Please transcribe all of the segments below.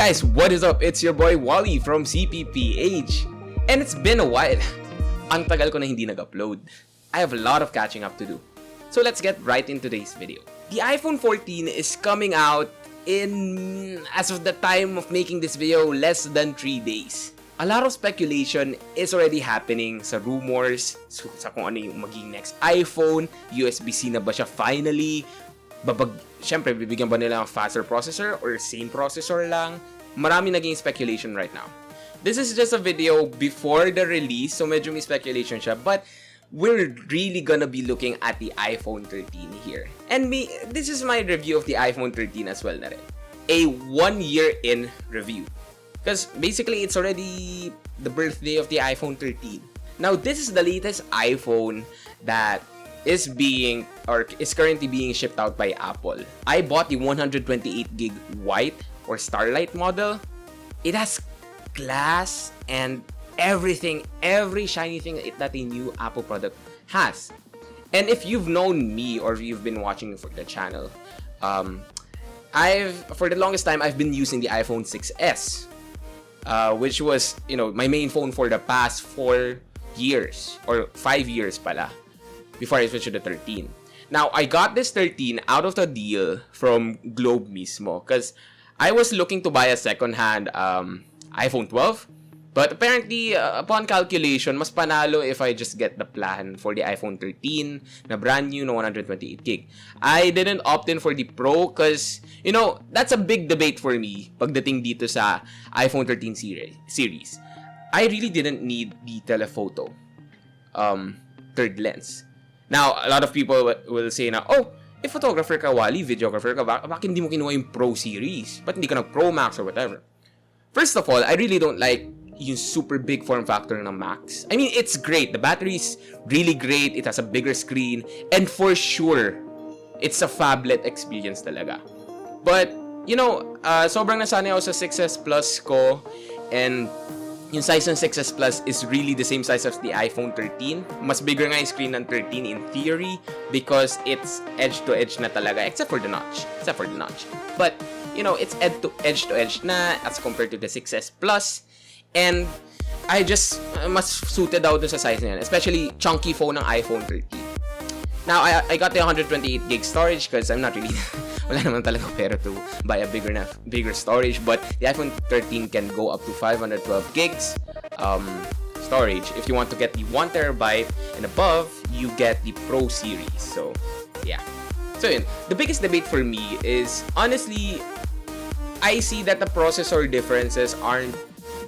guys, what is up? It's your boy Wally from CPPH. And it's been a while. Ang tagal ko na hindi nag-upload. I have a lot of catching up to do. So let's get right into today's video. The iPhone 14 is coming out in, as of the time of making this video, less than 3 days. A lot of speculation is already happening sa rumors, sa kung ano yung magiging next iPhone, USB-C na ba siya finally, syempre, bibigyan ba nila ng faster processor or same processor lang? Marami naging speculation right now. This is just a video before the release, so medyo may speculation siya, but we're really gonna be looking at the iPhone 13 here. And this is my review of the iPhone 13 as well na rin. A 1 year in review. Because basically, it's already the birthday of the iPhone 13. Now, this is the latest iPhone that is currently being shipped out by Apple. I bought the 128GB white or Starlight model. It has glass and everything, every shiny thing that a new Apple product has. And if you've known me or you've been watching for the channel, for the longest time, I've been using the iPhone 6s. Which was, my main phone for the past 4 years or 5 years pala before I switched to the 13. Now, I got this 13 out of the deal from Globe mismo because I was looking to buy a second-hand iPhone 12. But apparently, upon calculation, mas panalo if I just get the plan for the iPhone 13 na brand new na 128GB. I didn't opt in for the Pro because, that's a big debate for me pagdating dito sa iPhone 13 series. I really didn't need the telephoto third lens. Now, a lot of people will say na, oh, if photographer ka, Wally, videographer ka, bakit hindi mo kinuha yung Pro series? Ba't hindi ka nag-Pro Max or whatever? First of all, I really don't like yung super big form factor ng Max. I mean, it's great. The battery is really great. It has a bigger screen. And for sure, it's a phablet experience talaga. But, sobrang nasanay ako sa 6S Plus ko. And yung size ng 6S Plus is really the same size as the iPhone 13. Mas bigger nga yung screen ng 13 in theory because it's edge-to-edge na talaga. Except for the notch. But, it's edge-to-edge na as compared to the 6S Plus. And I just mas suited out sa size niyan, especially chunky phone ng iPhone 13. Now, I got the 128GB storage because I'm not really wala naman talaga pera to buy a bigger storage, but the iPhone 13 can go up to 512GB storage. If you want to get the 1TB and above, you get the Pro series. So, yeah. So, yun. The biggest debate for me is, honestly, I see that the processor differences aren't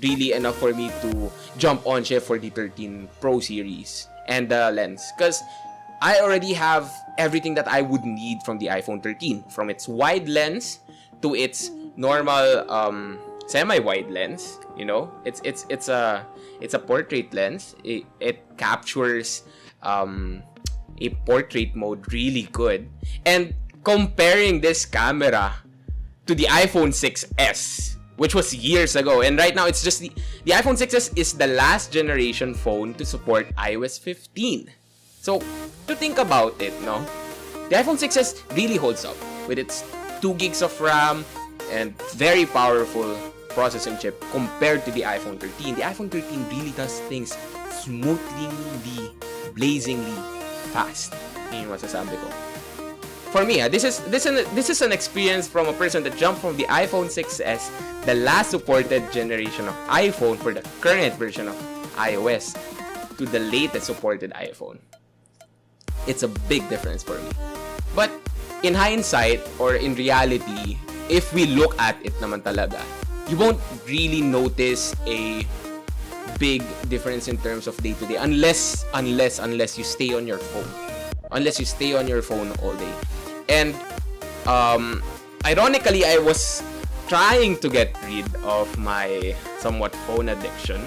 really enough for me to jump on ship for the 13 Pro series and the lens, because I already have everything that I would need from the iPhone 13, from its wide lens to its normal semi-wide lens. It's a portrait lens. It captures a portrait mode really good, and comparing this camera to the iPhone 6s, which was years ago, and right now it's just the iPhone 6s is the last generation phone to support iOS 15. So, to think about it, the iPhone 6s really holds up with its 2GB of RAM and very powerful processing chip compared to the iPhone 13. The iPhone 13 really does things smoothly, blazingly fast. Yun yung masasabi ko. For me, this is an experience from a person that jumped from the iPhone 6s, the last supported generation of iPhone for the current version of iOS, to the latest supported iPhone. It's a big difference for me. But in hindsight, or in reality, if we look at it naman talaga, you won't really notice a big difference in terms of day-to-day unless you stay on your phone. Unless you stay on your phone all day. And ironically, I was trying to get rid of my somewhat phone addiction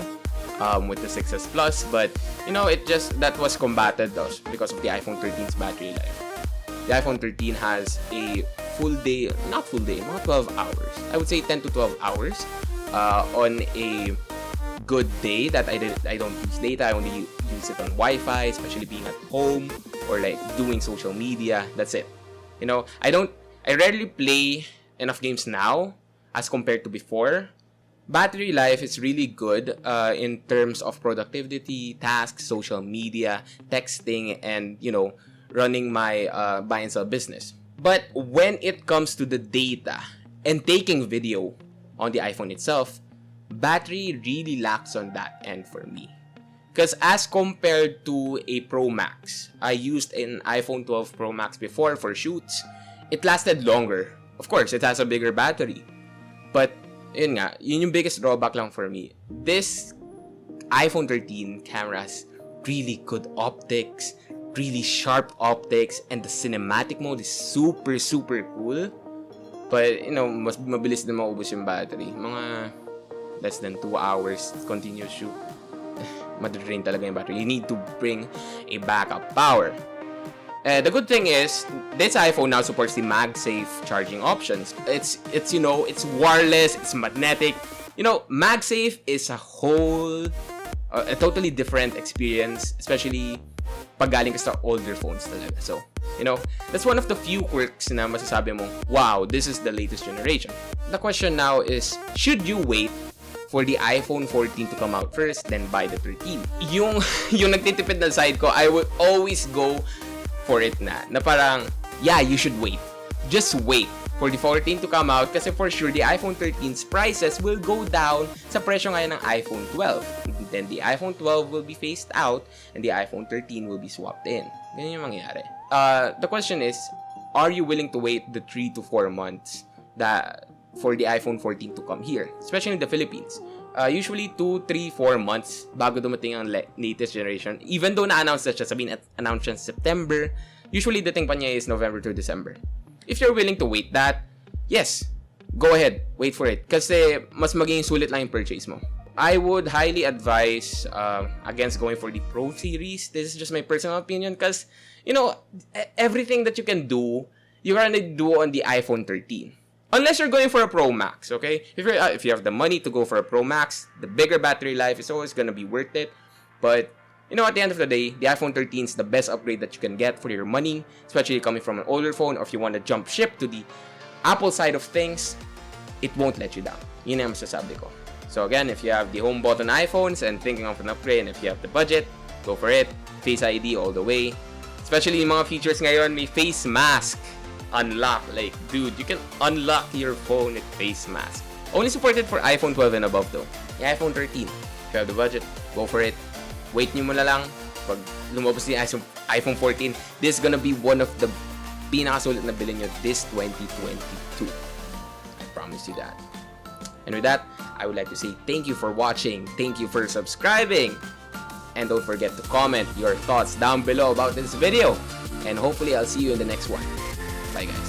with the 6S Plus, but that was combated because of the iPhone 13's battery life. The iPhone 13 has a not full day, mga 12 hours. I would say 10 to 12 hours on a good day that I don't use data. I only use it on Wi-Fi, especially being at home or like doing social media. That's it. I rarely play enough games now as compared to before. Battery life is really good in terms of productivity, tasks, social media, texting, and, you know, running my buy and sell business. But when it comes to the data and taking video on the iPhone itself, battery really lacks on that end for me. Because as compared to a Pro Max, I used an iPhone 12 Pro Max before for shoots. It lasted longer. Of course, it has a bigger battery. But, yun yung biggest drawback lang for me. This iPhone 13 cameras really good optics, really sharp optics, and the cinematic mode is super, super cool. But, you know, mas mabilis din maubos yung battery. Mga less than 2 hours continuous shoot. Madadrain talaga yung battery. You need to bring a backup power. The good thing is, this iPhone now supports the MagSafe charging options. It's you know, it's wireless, it's magnetic. You know, MagSafe is a totally different experience, especially pag galing ka sa older phones talaga. So, you know, that's one of the few quirks na masasabi mo, wow, this is the latest generation. The question now is, should you wait for the iPhone 14 to come out first, then buy the 13? Yung nagtitipid na side ko, I would always go for it na parang, yeah, you should wait. Just wait for the 14 to come out kasi for sure, the iPhone 13's prices will go down sa presyo ngayon ng iPhone 12. Then the iPhone 12 will be phased out and the iPhone 13 will be swapped in. Ganyan yung mangyayari. The question is, are you willing to wait the 3 to 4 months for the iPhone 14 to come here? Especially in the Philippines. Usually 2, 3, 4 months bago dumating ang latest generation. Even though na-announce na siya, sabihin announced siya September, usually dating pa niya is November to December. If you're willing to wait that, yes, go ahead, wait for it. Kasi mas magiging sulit lang yung purchase mo. I would highly advise against going for the Pro series. This is just my personal opinion because, you know, everything that you can do, you're gonna do on the iPhone 13. Unless you're going for a Pro Max, okay? If you have the money to go for a Pro Max, the bigger battery life is always gonna be worth it. But, you know, at the end of the day, the iPhone 13 is the best upgrade that you can get for your money, especially coming from an older phone, or if you want to jump ship to the Apple side of things, it won't let you down. Yun ang masasabi ko. So again, if you have the home button iPhones and thinking of an upgrade, and if you have the budget, go for it. Face ID all the way. Especially yung mga features ngayon, may face mask. Unlock, like, dude, you can unlock your phone with face mask. Only supported for iPhone 12 and above though. Yung iPhone 13, if you have the budget, go for it. Wait nyo muna lang. Pag lumabas yung iPhone 14, this is gonna be one of the pinakasulit na bilhin nyo this 2022. I promise you that. And with that, I would like to say thank you for watching. Thank you for subscribing. And don't forget to comment your thoughts down below about this video. And hopefully I'll see you in the next one. Bye guys.